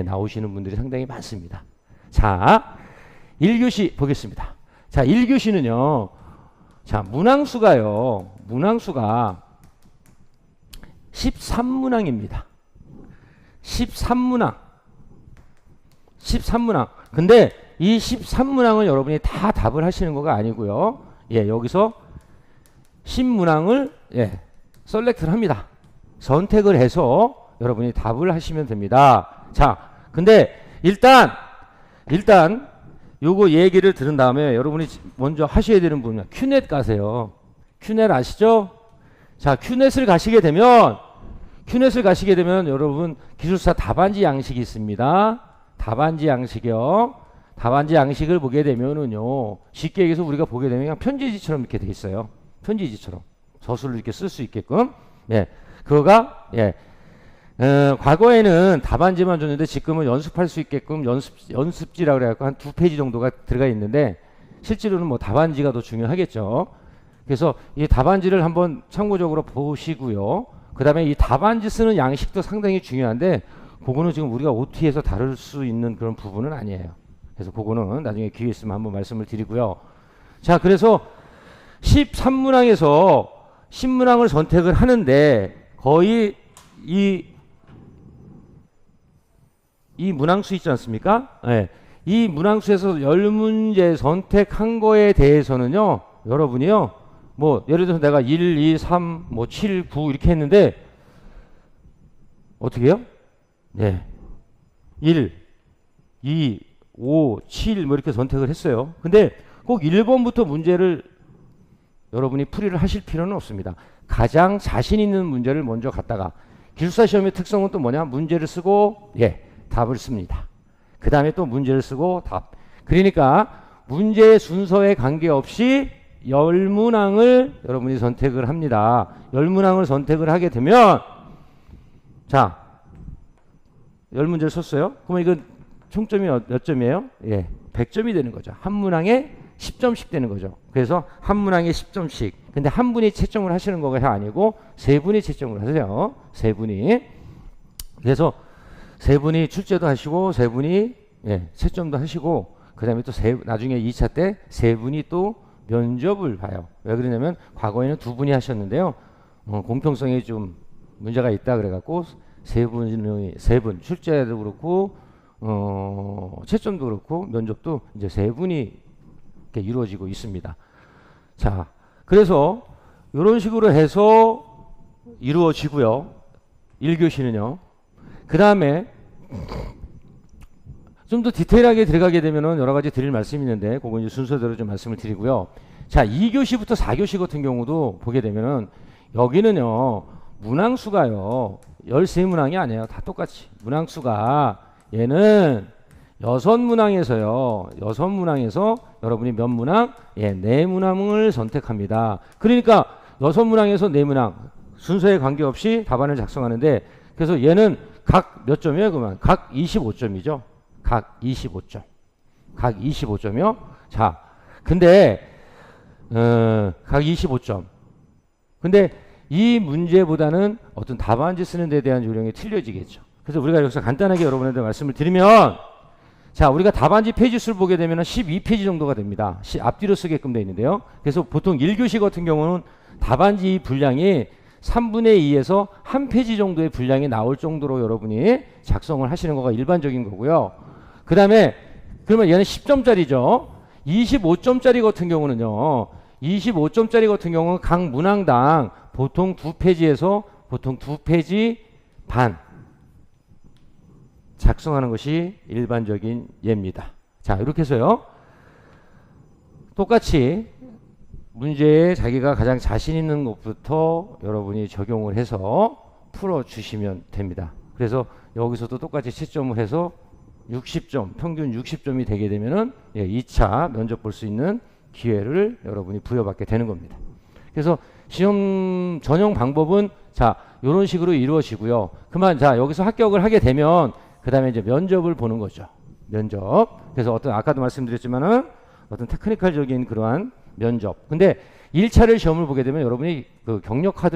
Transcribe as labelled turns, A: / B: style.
A: 나오시는 분들이 상당히 많습니다. 자, 1교시 보겠습니다. 자, 1교시는요. 자, 문항수가요. 문항수가 13문항입니다. 13문항. 13문항. 근데 이 13문항을 여러분이 다 답을 하시는 거가 아니고요. 예, 여기서 10문항을 셀렉트를 합니다. 선택을 해서 여러분이 답을 하시면 됩니다. 자, 근데 일단 요거 얘기를 들은 다음에 여러분이 먼저 하셔야 되는 분은 큐넷 가세요. 큐넷 아시죠? 자, 큐넷을 가시게 되면 여러분 기술사 답안지 양식이 있습니다. 답안지 양식이요. 답안지 양식을 보게 되면은요. 쉽게 얘기해서 우리가 보게 되면 그냥 편지지처럼 이렇게 돼 있어요. 편지지처럼. 저술로 이렇게 쓸 수 있게끔. 예. 그거가 과거에는 답안지만 줬는데 지금은 연습할 수 있게끔 연습지라고 그래갖고 한 2페이지 정도가 들어가 있는데 실제로는 뭐 답안지가 더 중요하겠죠. 그래서 이 답안지를 한번 참고적으로 보시고요. 그 다음에 이 답안지 쓰는 양식도 상당히 중요한데 그거는 지금 우리가 OT에서 다룰 수 있는 그런 부분은 아니에요. 그래서 그거는 나중에 기회 있으면 한번 말씀을 드리고요. 자, 그래서 13문항에서 10문항을 선택을 하는데 거의 이 문항수 있지 않습니까? 네. 이 문항수에서 10문제 선택한 거에 대해서는요, 여러분이요, 뭐, 예를 들어서 내가 1, 2, 3, 뭐, 7, 9 이렇게 했는데, 어떻게 해요? 네. 1, 2, 5, 7, 뭐 이렇게 선택을 했어요. 근데 꼭 1번부터 문제를 여러분이 풀이를 하실 필요는 없습니다. 가장 자신 있는 문제를 먼저 갖다가, 기술사 시험의 특성은 또 뭐냐? 문제를 쓰고, 답을 씁니다. 그 다음에 또 문제를 쓰고 답. 그러니까 문제의 순서에 관계없이 10문항을 여러분이 선택을 합니다. 10문항을 선택을 하게 되면 자, 10문제를 썼어요. 그러면 이건 총점이 몇 점이에요? 100점이 되는 거죠. 한 문항에 10점씩 되는 거죠. 그래서 한 문항에 10점씩. 근데 한 분이 채점을 하시는 거가 아니고 세 분이 채점을 하세요. 세 분이. 그래서 세 분이 출제도 하시고 세 분이 채점도 하시고 그다음에 또 나중에 2차 때 세 분이 또 면접을 봐요. 왜 그러냐면 과거에는 두 분이 하셨는데요. 공평성에 좀 문제가 있다 그래갖고 세 분 출제도 그렇고 채점도 그렇고 면접도 이제 세 분이 이렇게 이루어지고 있습니다. 자, 그래서 이런 식으로 해서 이루어지고요. 1교시는요. 그 다음에 좀 더 디테일하게 들어가게 되면은 여러 가지 드릴 말씀이 있는데 그거 이제 순서대로 좀 말씀을 드리고요. 자, 2교시부터 4교시 같은 경우도 보게 되면은 여기는요. 문항수가요. 13문항이 아니에요. 다 똑같이. 문항수가 얘는 6문항에서요. 6문항에서 여러분이 몇 문항? 4문항을 선택합니다. 그러니까 6문항에서 4문항 순서에 관계없이 답안을 작성하는데 그래서 얘는 각 몇 점이에요? 그러면 각 25점이죠. 각 25점. 각 25점이요. 자, 근데 각 25점. 근데 이 문제보다는 어떤 답안지 쓰는 데 대한 요령이 틀려지겠죠. 그래서 우리가 여기서 간단하게 여러분한테 말씀을 드리면 자, 우리가 답안지 페이지 수를 보게 되면 12페이지 정도가 됩니다. 앞뒤로 쓰게끔 되어 있는데요. 그래서 보통 1교시 같은 경우는 답안지 분량이 3분의 2에서 1페이지 정도의 분량이 나올 정도로 여러분이 작성을 하시는 거가 일반적인 거고요. 그 다음에 그러면 얘는 10점짜리죠. 25점짜리 같은 경우는요. 25점짜리 같은 경우는 각 문항당 보통 2페이지에서 보통 2페이지 반 작성하는 것이 일반적인 예입니다. 자, 이렇게 해서요. 똑같이 문제에 자기가 가장 자신 있는 것부터 여러분이 적용을 해서 풀어주시면 됩니다. 그래서 여기서도 똑같이 채점을 해서 60점, 평균 60점이 되게 되면은 2차 면접 볼 수 있는 기회를 여러분이 부여받게 되는 겁니다. 그래서 시험 전형 방법은 자, 이런 식으로 이루어지고요. 그만 자, 여기서 합격을 하게 되면 그 다음에 이제 면접을 보는 거죠. 면접. 그래서 어떤 아까도 말씀드렸지만은 어떤 테크니컬적인 그러한 면접. 근데 1차를 시험을 보게 되면 여러분이 그 경력 카드